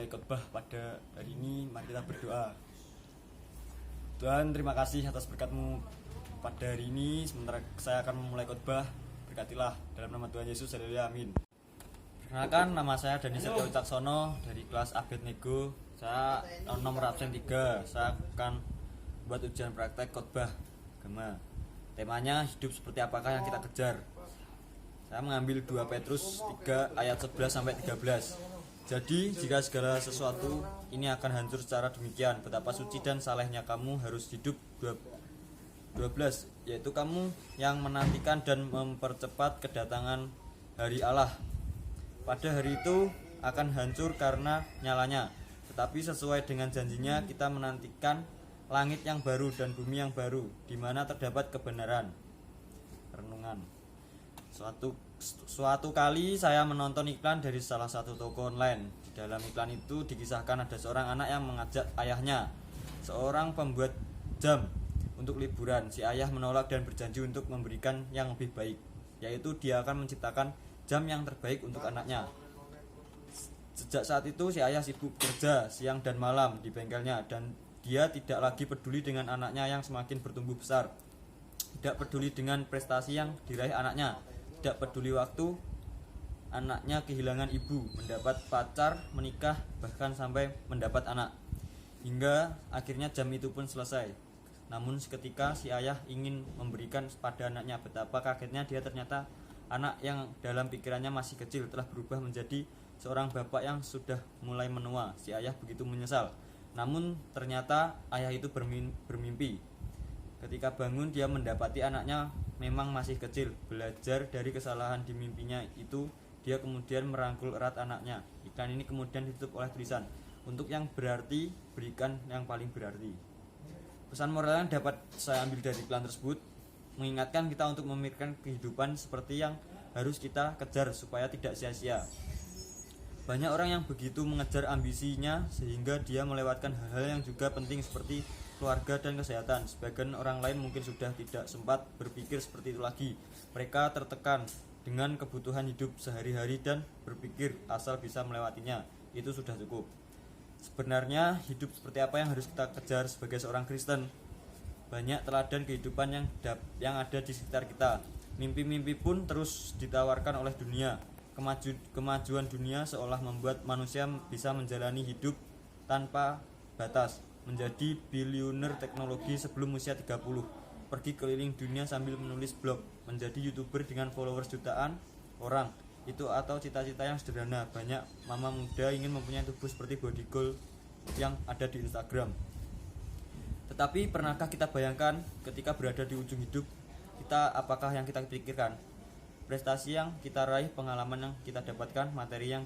memulai khotbah pada hari ini, mari kita berdoa. Tuhan, terima kasih atas berkat-Mu pada hari ini. Sementara saya akan memulai khotbah, berkatilah dalam nama Tuhan Yesus. Haleluya, amin. Perkenalkan, nama saya Dani Setio Wicaksono dari kelas Abednego. Saya nomor absen 3. Saya akan buat ujian praktek khotbah agama. Temanya hidup seperti apakah yang kita kejar. Saya mengambil 2 Petrus 3 ayat 11 sampai 13. Jadi, jika segala sesuatu ini akan hancur secara demikian, betapa suci dan salehnya kamu harus hidup. 12, yaitu kamu yang menantikan dan mempercepat kedatangan hari Allah. Pada hari itu akan hancur karena nyalanya, tetapi sesuai dengan janjinya kita menantikan langit yang baru dan bumi yang baru, di mana terdapat kebenaran. Renungan. Suatu kali saya menonton iklan dari salah satu toko online. Di dalam iklan itu dikisahkan ada seorang anak yang mengajak ayahnya, seorang pembuat jam, untuk liburan. Si ayah menolak dan berjanji untuk memberikan yang lebih baik, yaitu dia akan menciptakan jam yang terbaik untuk anaknya. Sejak saat itu si ayah sibuk kerja siang dan malam di bengkelnya, dan dia tidak lagi peduli dengan anaknya yang semakin bertumbuh besar, tidak peduli dengan prestasi yang diraih anaknya, tidak peduli waktu anaknya kehilangan ibu, mendapat pacar, menikah, bahkan sampai mendapat anak. Hingga akhirnya jam itu pun selesai. Namun seketika si ayah ingin memberikan pada anaknya. Betapa kagetnya dia, ternyata anak yang dalam pikirannya masih kecil telah berubah menjadi seorang bapak yang sudah mulai menua. Si ayah begitu menyesal. Namun ternyata ayah itu bermimpi. Ketika bangun dia mendapati anaknya memang masih kecil. Belajar dari kesalahan di mimpinya itu, dia kemudian merangkul erat anaknya. Iklan ini kemudian ditutup oleh tulisan, "Untuk yang berarti, berikan yang paling berarti." Pesan moral yang dapat saya ambil dari iklan tersebut mengingatkan kita untuk memikirkan kehidupan seperti yang harus kita kejar supaya tidak sia-sia. Banyak orang yang begitu mengejar ambisinya sehingga dia melewatkan hal-hal yang juga penting seperti keluarga dan kesehatan. Sebagian orang lain mungkin sudah tidak sempat berpikir seperti itu lagi. Mereka tertekan dengan kebutuhan hidup sehari-hari dan berpikir asal bisa melewatinya, itu sudah cukup. Sebenarnya hidup seperti apa yang harus kita kejar sebagai seorang Kristen? Banyak teladan kehidupan yang ada di sekitar kita. Mimpi-mimpi pun terus ditawarkan oleh dunia. Kemajuan dunia seolah membuat manusia bisa menjalani hidup tanpa batas, menjadi bilioner teknologi sebelum usia 30, pergi keliling dunia sambil menulis blog, menjadi YouTuber dengan followers jutaan orang. Itu atau cita-cita yang sederhana. Banyak mama muda ingin mempunyai tubuh seperti body goal yang ada di Instagram. Tetapi pernahkah kita bayangkan ketika berada di ujung hidup kita, apakah yang kita pikirkan? Prestasi yang kita raih, pengalaman yang kita dapatkan, materi yang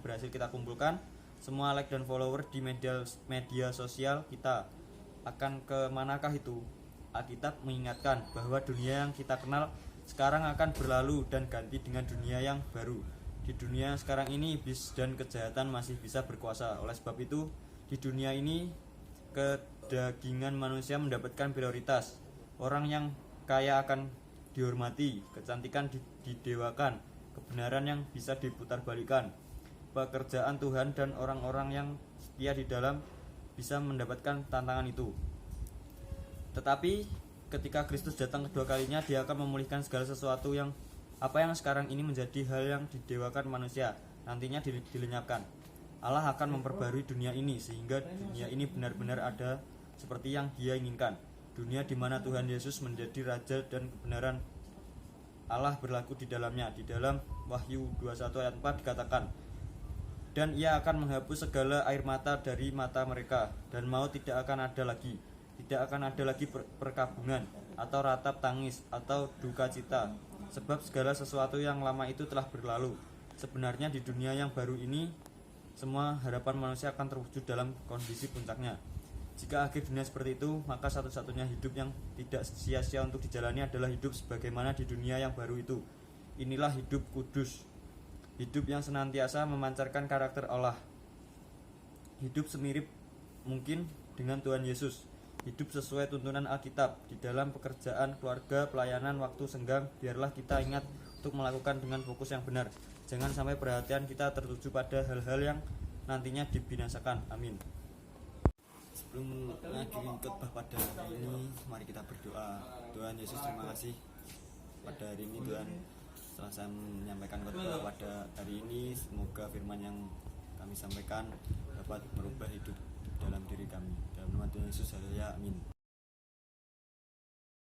berhasil kita kumpulkan, semua like dan follower di media sosial kita, akan ke manakah itu? Alkitab mengingatkan bahwa dunia yang kita kenal sekarang akan berlalu dan ganti dengan dunia yang baru. Di dunia sekarang ini iblis dan kejahatan masih bisa berkuasa. Oleh sebab itu, di dunia ini kedagingan manusia mendapatkan prioritas. Orang yang kaya akan dihormati, kecantikan didewakan, kebenaran yang bisa diputarbalikkan. Pekerjaan Tuhan dan orang-orang yang setia di dalam bisa mendapatkan tantangan itu. Tetapi ketika Kristus datang kedua kalinya, dia akan memulihkan segala sesuatu yang sekarang ini menjadi hal yang didewakan manusia, nantinya dilenyapkan. Allah akan memperbarui dunia ini sehingga dunia ini benar-benar ada seperti yang dia inginkan. Dunia di mana Tuhan Yesus menjadi raja dan kebenaran Allah berlaku di dalamnya. Di dalam Wahyu 21 ayat 4 dikatakan, "Dan ia akan menghapus segala air mata dari mata mereka, dan maut tidak akan ada lagi. Tidak akan ada lagi perkabungan, atau ratap tangis, atau duka cita, sebab segala sesuatu yang lama itu telah berlalu." Sebenarnya di dunia yang baru ini, semua harapan manusia akan terwujud dalam kondisi puncaknya. Jika akhir dunia seperti itu, maka satu-satunya hidup yang tidak sia-sia untuk dijalani adalah hidup sebagaimana di dunia yang baru itu. Inilah hidup kudus, hidup yang senantiasa memancarkan karakter Allah, hidup semirip mungkin dengan Tuhan Yesus, hidup sesuai tuntunan Alkitab. Di dalam pekerjaan, keluarga, pelayanan, waktu senggang, biarlah kita ingat untuk melakukan dengan fokus yang benar. Jangan sampai perhatian kita tertuju pada hal-hal yang nantinya dibinasakan. Amin. Sebelum mengakhiri khotbah pada hari ini, mari kita berdoa. Tuhan Yesus, terima kasih pada hari ini Tuhan, setelah saya menyampaikan khotbah pada hari ini, semoga firman yang kami sampaikan dapat merubah hidup dalam diri kami. Dalam nama Tuhan Yesus, haleluya, amin.